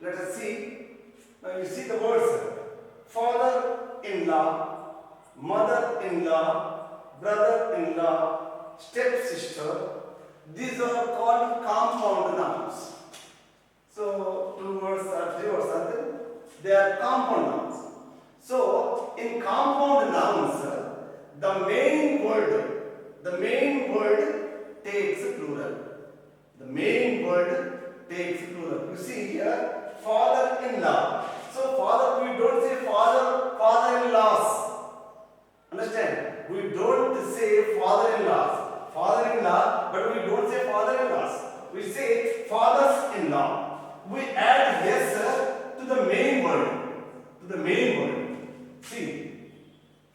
Let us see. Now you see the words father-in-law, mother-in-law, brother-in-law, stepsister. These are called compound nouns. So two words or three words are there. They are compound nouns. So in compound nouns, the main word takes plural. The main word takes plural. You see here, father-in-law. So father, we don't say father-in-laws. Understand? We don't say father-in-laws. Father-in-law, but we don't say father-in-laws. We say fathers-in-law. We add yes to the main word. To the main word. See,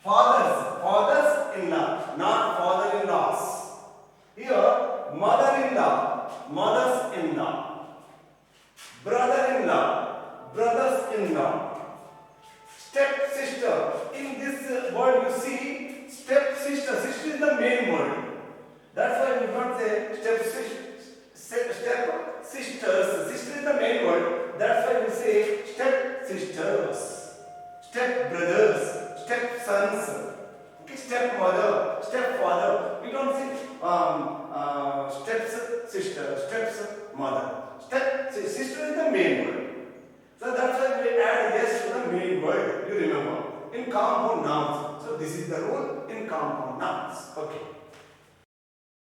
fathers-in-law, not father-in-laws. Here, mother-in-law, mothers-in-law, brother-in-law, brothers-in-law, step-sister. In this word you see step-sister. Sister is the main word. That's why we don't say step-sisters. Sister is the main word. That's why we say step-sisters, step-brothers, step-sons. Okay, stepmother, stepfather. We don't say step-sister, step-mother. Sister is the main word. So that's why we add yes to the main word. You remember in compound nouns. So this is the rule in compound nouns. Okay.